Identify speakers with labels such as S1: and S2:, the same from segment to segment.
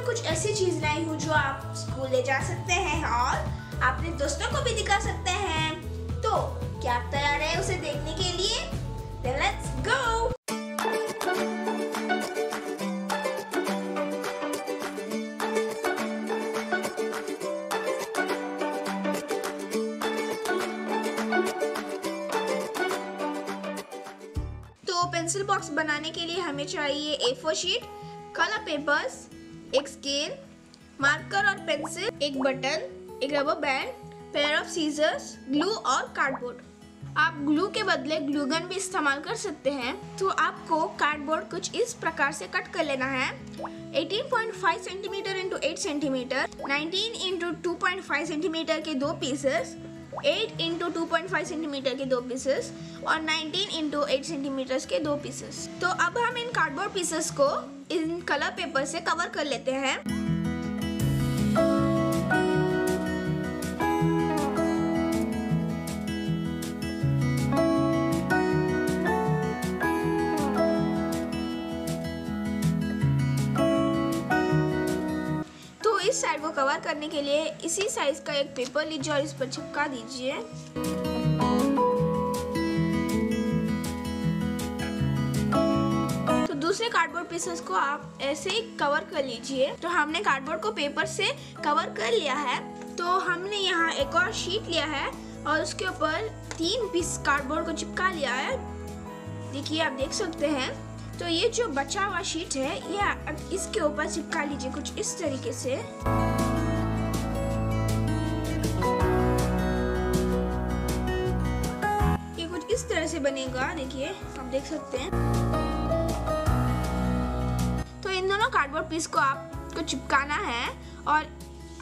S1: मैं कुछ ऐसी चीज लाई हूँ जो आप स्कूल ले जा सकते हैं और अपने दोस्तों को भी दिखा सकते हैं। तो क्या आप तैयार हैं उसे देखने के लिए? Then let's go! तो पेंसिल बॉक्स बनाने के लिए हमें चाहिए A4 शीट, कलर पेपर्स, एक स्केल, मार्कर और पेंसिल, एक बटन, एक rubber band, pair of scissors, glue और कार्डबोर्ड। आप ग्लू के बदले ग्लू गन भी इस्तेमाल कर सकते हैं। तो आपको कार्डबोर्ड कुछ इस प्रकार से कट कर लेना है। 18.5 centimetre into 8 centimetre, 19 into 2.5 centimetre के 2 पीसेस, 8 इंटू 2.5 सेंटीमीटर के 2 पीसेस और 19 इंटू 8 सेंटीमीटर के 2 पीसेस। तो अब हम इन कार्डबोर्ड पीसेस को इन कलर पेपर से कवर कर लेते हैं। इस साइड को कवर करने के लिए इसी साइज का एक पेपर लीजिए और इस पर चिपका दीजिए। तो दूसरे कार्डबोर्ड पीसेस को आप ऐसे ही कवर कर लीजिए। तो हमने कार्डबोर्ड को पेपर से कवर कर लिया है। तो हमने यहाँ एक और शीट लिया है और उसके ऊपर 3 पीस कार्डबोर्ड को चिपका लिया है। देखिए, आप देख सकते हैं। तो ये जो बचा हुआ शीट है ये इसके ऊपर चिपका लीजिए कुछ इस तरीके से। ये कुछ इस तरह से बनेगा। देखिए, आप देख सकते हैं। तो इन दोनों कार्डबोर्ड पीस को आपको चिपकाना है और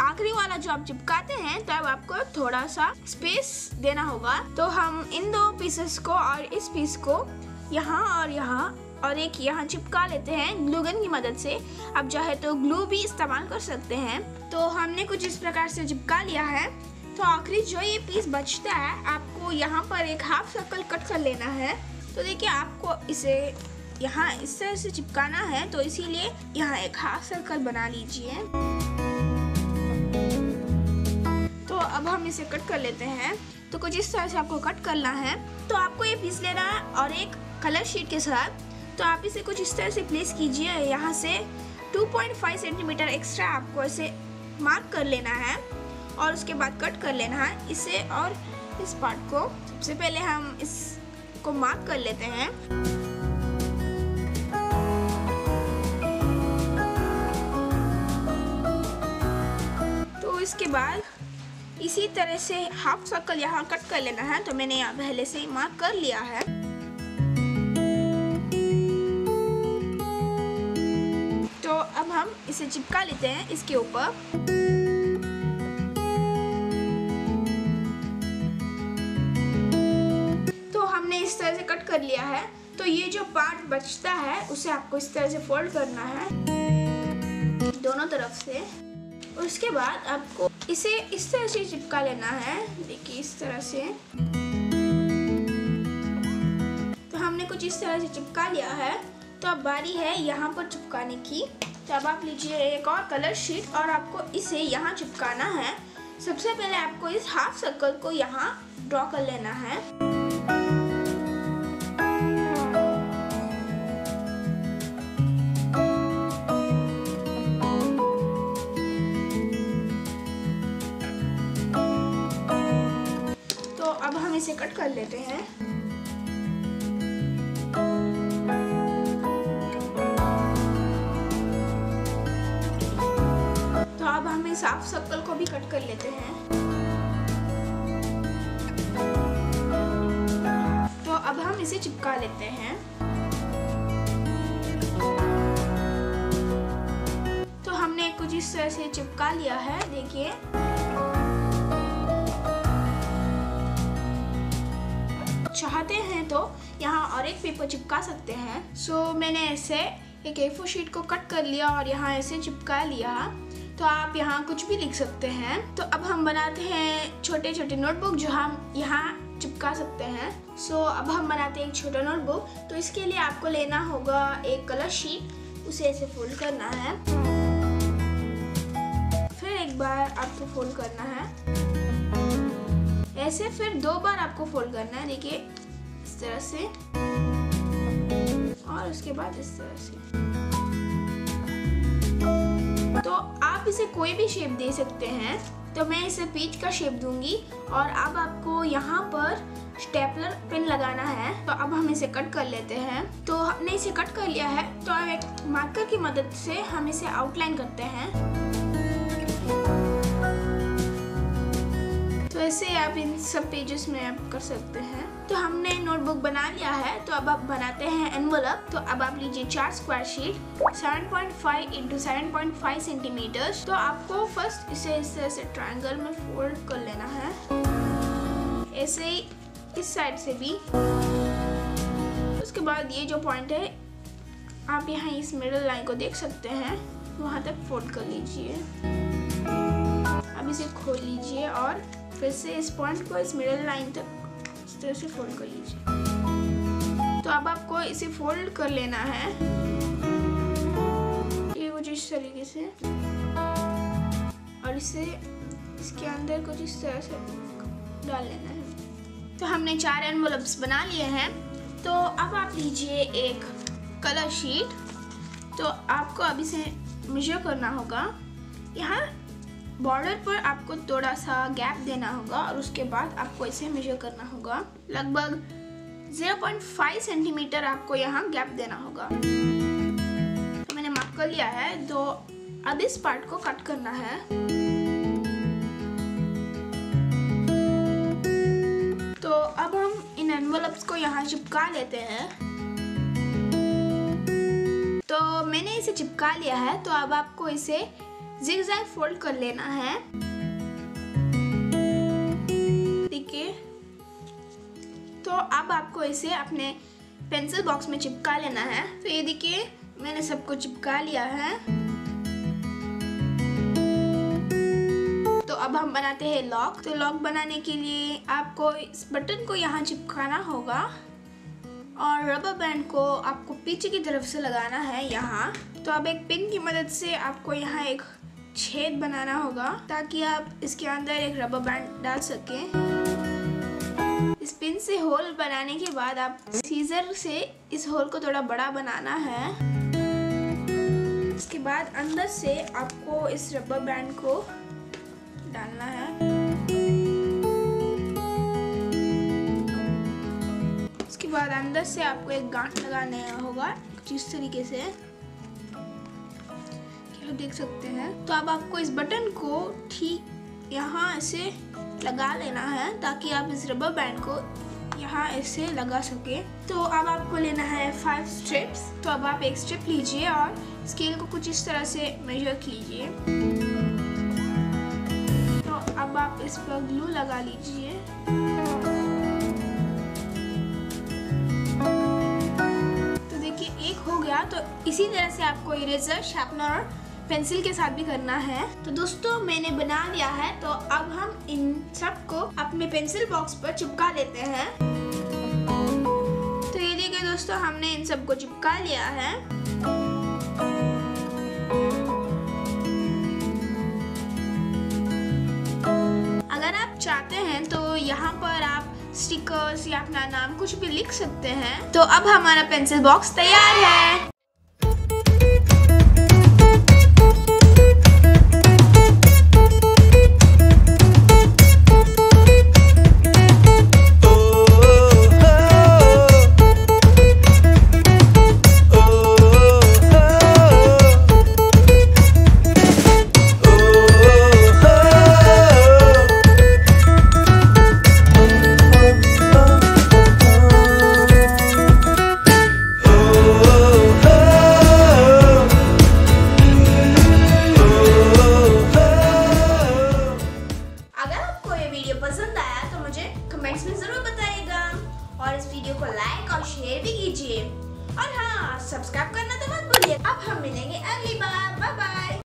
S1: आखिरी वाला जो आप चिपकाते हैं तब आपको थोड़ा सा स्पेस देना होगा। तो हम इन 2 पीसेस को और इस पीस को यहाँ और एक यहाँ चिपका लेते हैं ग्लू गन की मदद से। आप चाहे तो ग्लू भी इस्तेमाल कर सकते हैं। तो हमने कुछ इस प्रकार से चिपका लिया है। तो आखिरी जो ये पीस बचता है आपको यहाँ पर एक हाफ सर्कल कट कर लेना है। तो देखिए, आपको इसे यहाँ इस तरह से चिपकाना है, तो इसीलिए यहाँ एक हाफ सर्कल बना लीजिए। तो अब हम इसे कट कर लेते हैं। तो कुछ इस तरह से आपको कट करना है। तो आपको ये पीस लेना है और एक कलर शीट के साथ। तो आप इसे कुछ इस तरह से प्लेस कीजिए। यहाँ से 2.5 सेंटीमीटर एक्स्ट्रा आपको इसे मार्क कर लेना है और उसके बाद कट कर लेना है इसे और इस पार्ट को। सबसे पहले हम इसको मार्क कर लेते हैं। तो इसके बाद इसी तरह से हाफ सर्कल यहाँ कट कर लेना है। तो मैंने यहाँ पहले से ही मार्क कर लिया है। तो अब हम इसे चिपका लेते हैं इसके ऊपर। तो हमने इस तरह से कट कर लिया है। तो ये जो पार्ट बचता है उसे आपको इस तरह से फोल्ड करना है दोनों तरफ से। उसके बाद आपको इसे इस तरह से चिपका लेना है। देखिए, इस तरह से। तो हमने कुछ इस तरह से चिपका लिया है। तो अब बारी है यहाँ पर चिपकाने की। तो अब आप लीजिए एक और कलर शीट और आपको इसे यहाँ चिपकाना है। सबसे पहले आपको इस हाफ सर्कल को यहाँ ड्रॉ कर लेना है। तो अब हम इसे कट कर लेते हैं। तो अब हम इस हाफ सर्कल को भी कट कर लेते हैं। तो अब हम इसे चिपका लेते हैं। तो हमने कुछ इस तरह से चिपका लिया है। देखिए, चाहते हैं तो यहाँ और एक पेपर चिपका सकते हैं। सो मैंने ऐसे एक A4 शीट को कट कर लिया और यहाँ ऐसे चिपका लिया। तो आप यहाँ कुछ भी लिख सकते हैं। तो अब हम बनाते हैं छोटे छोटे नोटबुक जो हम यहाँ चिपका सकते हैं। सो अब हम बनाते हैं एक छोटा नोटबुक। तो इसके लिए आपको लेना होगा एक कलर शीट, उसे ऐसे फोल्ड करना है। बार आपको फोल्ड करना है ऐसे, फिर 2 बार आपको फोल्ड करना है, देखिए इस तरह से, और उसके बाद इस तरह से। तो आप इसे कोई भी शेप दे सकते हैं, तो मैं इसे पीच का शेप दूंगी। और अब आपको यहाँ पर स्टेपलर पिन लगाना है, तो अब हम इसे कट कर लेते हैं। तो हमने इसे कट कर लिया है, तो अब एक मार्कर की मदद से हम इसे आउटलाइन करते हैं। तो ऐसे आप इन सब पेजेस में आप कर सकते हैं। तो हमने नोटबुक बना लिया है, तो अब आप बनाते हैं एनवलप। तो अब आप लीजिए 4 स्क्वायर शीट 7.5 × 7.5 सेंटीमीटर। तो आपको फर्स्ट इसे इस तरह से ट्रायंगल में फोल्ड कर लेना है, ऐसे ही इस साइड से भी। उसके बाद ये जो पॉइंट है, आप यहाँ इस मिडल लाइन को देख सकते हैं, वहाँ तक फोल्ड कर लीजिए। अब इसे खोल लीजिए और फिर से इस पॉइंट को इस मिडल लाइन तक इस तरह से फोल्ड कर लीजिए। तो अब आपको इसे फोल्ड कर लेना है, ये कुछ इस तरीके से, और इसे इसके अंदर कुछ इस तरह से डाल लेना है। तो हमने 4 एनवलप्स बना लिए हैं। तो अब आप लीजिए एक कलर शीट। तो आपको अब इसे मेजर करना होगा, यहाँ बॉर्डर पर आपको थोड़ा सा गैप देना होगा, और उसके बाद आपको इसे मेजर करना होगा। लगभग 0.5 सेंटीमीटर आपको यहाँ गैप देना होगा। तो मैंने मार्क कर लिया है, तो अब इस पार्ट को कट करना है। तो अब हम इन एनवलप्स को यहाँ चिपका लेते हैं। तो मैंने इसे चिपका लिया है, तो अब आपको इसे ज़िगज़ैग फोल्ड कर लेना है, देखिए। तो अब आपको इसे अपने पेंसिल बॉक्स में चिपका लेना है। तो ये देखिए मैंने सबको चिपका लिया है। तो अब हम बनाते हैं लॉक। तो लॉक बनाने के लिए आपको इस बटन को यहाँ चिपकाना होगा, और रबर बैंड को आपको पीछे की तरफ से लगाना है यहाँ। तो अब एक पिन की मदद से आपको यहाँ एक छेद बनाना होगा, ताकि आप इसके अंदर एक रबर बैंड डाल सकें। इस पिन से होल बनाने के बाद आप सीजर से इस होल को थोड़ा बड़ा बनाना है। इसके बाद अंदर से आपको इस रबर बैंड को डालना है। उसके बाद अंदर से आपको एक गांठ लगाने होगा कुछ इस तरीके से, देख सकते हैं। तो अब आपको इस बटन को ठीक यहाँ ऐसे लगा लेना है, ताकि आप इस रबर बैंड को यहाँ ऐसे लगा सके। तो अब आपको लेना है 5 स्ट्रिप्स। तो अब आप एक स्ट्रिप लीजिए और स्केल को कुछ इस तरह से मेजर कीजिए। तो अब आप इस पर ग्लू लगा लीजिए। तो देखिए एक हो गया। तो इसी तरह से आपको इरेजर, शार्पनर और पेंसिल के साथ भी करना है। तो दोस्तों मैंने बना लिया है। तो अब हम इन सब को अपने पेंसिल बॉक्स पर चिपका लेते हैं। तो ये देखिए दोस्तों, हमने इन सब को चिपका लिया है। अगर आप चाहते हैं तो यहाँ पर आप स्टिकर्स या अपना नाम कुछ भी लिख सकते हैं। तो अब हमारा पेंसिल बॉक्स तैयार है।